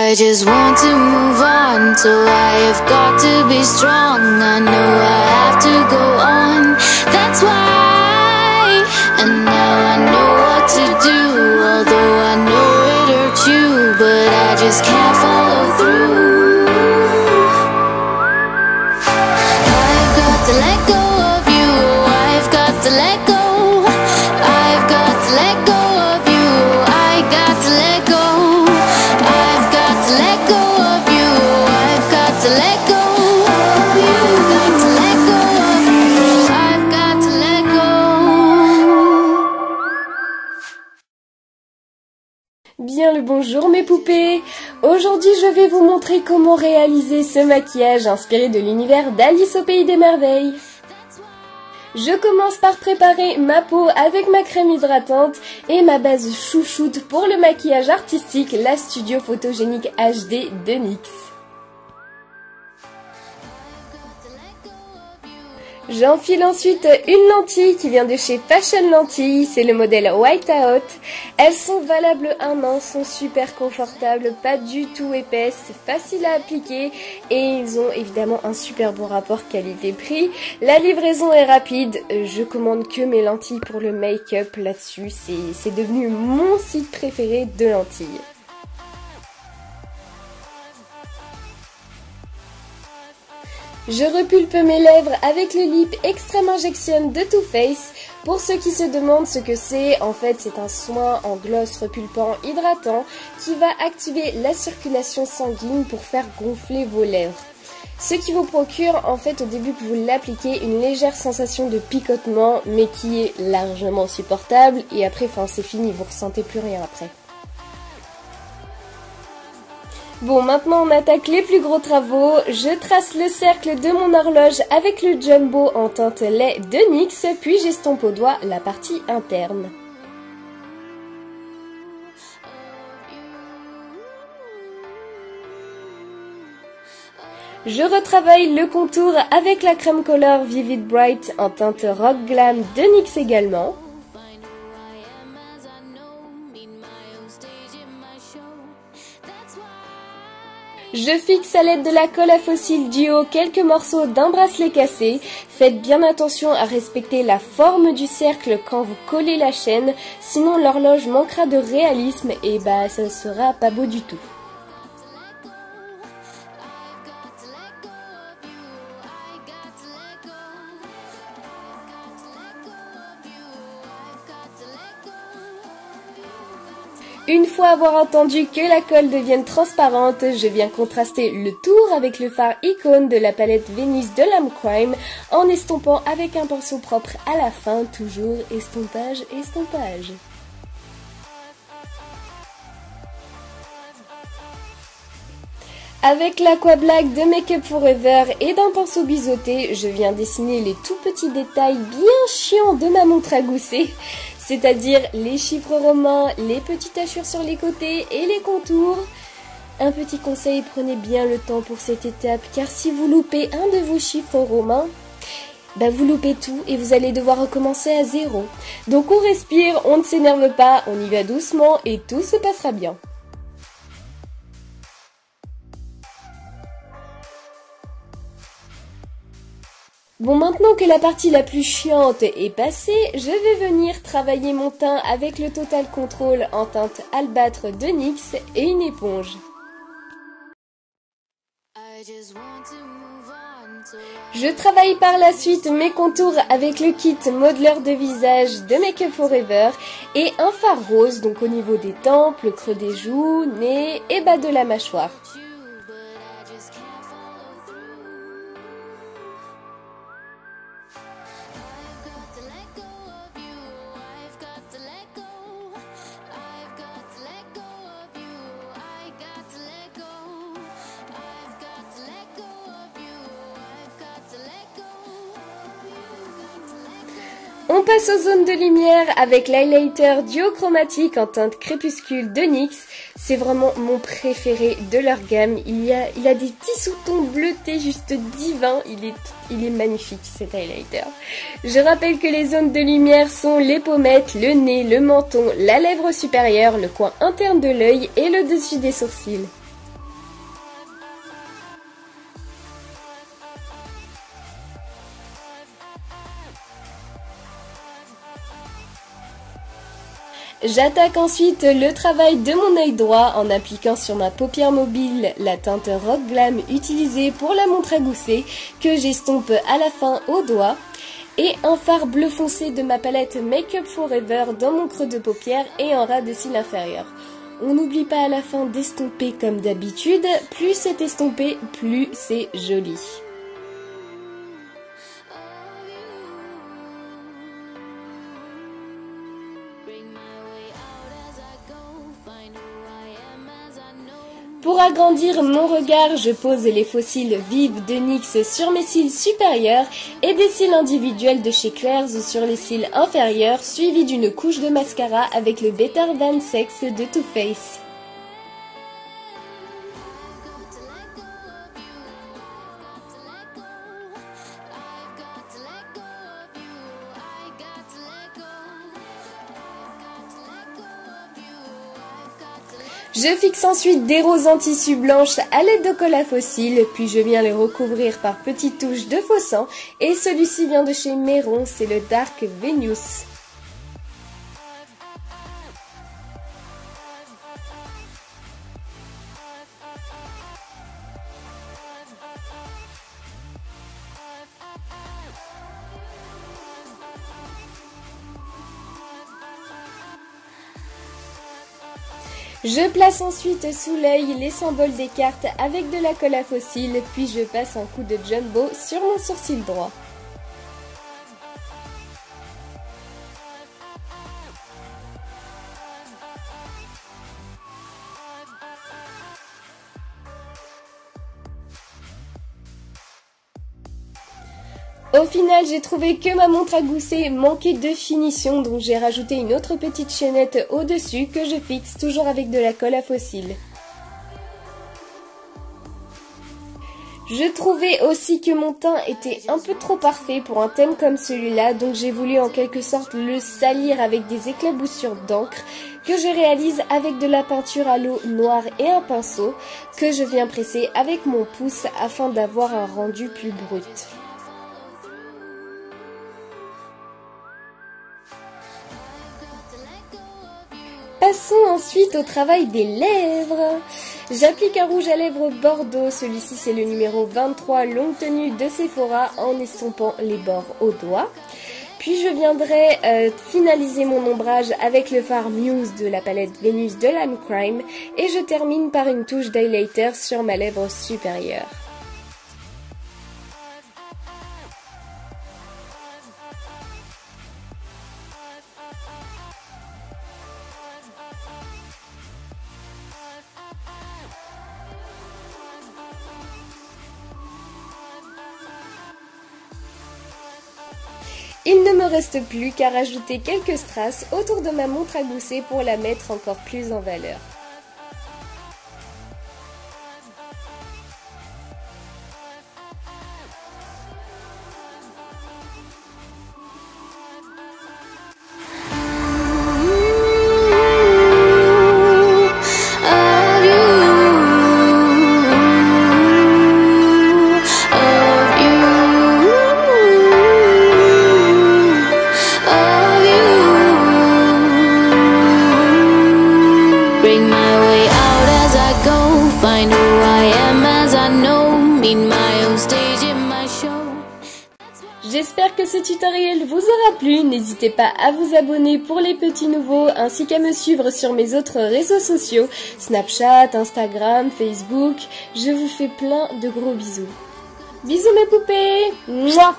I just want to move on, so I have got to be strong. I know I have to go on, that's why. And now I know what to do, although I know it hurts you, but I just can't follow through. I've got to let go of you, I've got to let go. I've got to let go of you, I got to let go. I've got to let go of you, I've got to let go of you. Got to let go of you, I've got to let go. Bien le bonjour mes poupées. Aujourd'hui je vais vous montrer comment réaliser ce maquillage inspiré de l'univers d'Alice au pays des merveilles. Je commence par préparer ma peau avec ma crème hydratante et ma base chouchoute pour le maquillage artistique, la Studio Photogénique HD de NYX. J'enfile ensuite une lentille qui vient de chez Fashion Lentilles, c'est le modèle Whiteout. Elles sont valables 1 an, sont super confortables, pas du tout épaisses, faciles à appliquer et ils ont évidemment un super bon rapport qualité-prix. La livraison est rapide, je commande que mes lentilles pour le make-up là-dessus, c'est devenu mon site préféré de lentilles. Je repulpe mes lèvres avec le Lip Extreme Injection de Too Faced. Pour ceux qui se demandent ce que c'est, en fait c'est un soin en gloss repulpant hydratant qui va activer la circulation sanguine pour faire gonfler vos lèvres. Ce qui vous procure en fait au début que vous l'appliquez une légère sensation de picotement mais qui est largement supportable et après c'est fini, vous ressentez plus rien après. Bon, maintenant on attaque les plus gros travaux. Je trace le cercle de mon horloge avec le jumbo en teinte lait de NYX, puis j'estompe au doigt la partie interne. Je retravaille le contour avec la crème color Vivid Bright en teinte Rock Glam de NYX également. Je fixe à l'aide de la colle à fossiles Duo quelques morceaux d'un bracelet cassé. Faites bien attention à respecter la forme du cercle quand vous collez la chaîne, sinon l'horloge manquera de réalisme et ça sera pas beau du tout. Une fois avoir attendu que la colle devienne transparente, je viens contraster le tour avec le fard Icône de la palette Venus de Lame Crime en estompant avec un pinceau propre à la fin, toujours estompage, estompage. Avec l'Aqua Black de Make Up Forever et d'un pinceau biseauté, je viens dessiner les tout petits détails bien chiants de ma montre à gousset, c'est-à-dire les chiffres romains, les petites tachures sur les côtés et les contours. Un petit conseil, prenez bien le temps pour cette étape, car si vous loupez un de vos chiffres romains, vous loupez tout et vous allez devoir recommencer à zéro. Donc on respire, on ne s'énerve pas, on y va doucement et tout se passera bien. Bon, maintenant que la partie la plus chiante est passée, je vais venir travailler mon teint avec le Total Control en teinte albâtre de NYX et une éponge. Je travaille par la suite mes contours avec le kit modeleur de visage de Make Up Forever et un fard rose, donc au niveau des tempes, le creux des joues, nez et bas de la mâchoire. On passe aux zones de lumière avec l'highlighter duochromatique en teinte crépuscule de NYX. C'est vraiment mon préféré de leur gamme. Il a des petits sous-tons bleutés juste divins. Il est magnifique cet highlighter. Je rappelle que les zones de lumière sont les pommettes, le nez, le menton, la lèvre supérieure, le coin interne de l'œil et le dessus des sourcils. J'attaque ensuite le travail de mon œil droit en appliquant sur ma paupière mobile la teinte Rock Glam utilisée pour la montre à gousset que j'estompe à la fin au doigt. Et un fard bleu foncé de ma palette Make Up Forever dans mon creux de paupière et en ras de cils inférieur. On n'oublie pas à la fin d'estomper comme d'habitude, plus c'est estompé, plus c'est joli. Pour agrandir mon regard, je pose les faux cils Vive de NYX sur mes cils supérieurs et des cils individuels de chez Claire's sur les cils inférieurs, suivis d'une couche de mascara avec le Better Than Sex de Too Faced. Je fixe ensuite des roses en tissu blanche à l'aide de colle à faux cils, puis je viens les recouvrir par petites touches de faux sang et celui-ci vient de chez Mehron, c'est le Dark Venus. Je place ensuite sous l'œil les symboles des cartes avec de la colle à faux cils, puis je passe un coup de jumbo sur mon sourcil droit. Au final, j'ai trouvé que ma montre à gousset manquait de finition, donc j'ai rajouté une autre petite chaînette au-dessus que je fixe toujours avec de la colle à faux cils. Je trouvais aussi que mon teint était un peu trop parfait pour un thème comme celui-là, donc j'ai voulu en quelque sorte le salir avec des éclaboussures d'encre que je réalise avec de la peinture à l'eau noire et un pinceau que je viens presser avec mon pouce afin d'avoir un rendu plus brut. Passons ensuite au travail des lèvres. J'applique un rouge à lèvres bordeaux, celui-ci c'est le numéro 23 longue tenue de Sephora en estompant les bords au doigt. Puis je viendrai finaliser mon ombrage avec le fard Muse de la palette Venus de Lime Crime et je termine par une touche d'highlighter sur ma lèvre supérieure. Il ne me reste plus qu'à rajouter quelques strass autour de ma montre à gousset pour la mettre encore plus en valeur. J'espère que ce tutoriel vous aura plu, n'hésitez pas à vous abonner pour les petits nouveaux ainsi qu'à me suivre sur mes autres réseaux sociaux, Snapchat, Instagram, Facebook, je vous fais plein de gros bisous. Bisous mes poupées. Mouah.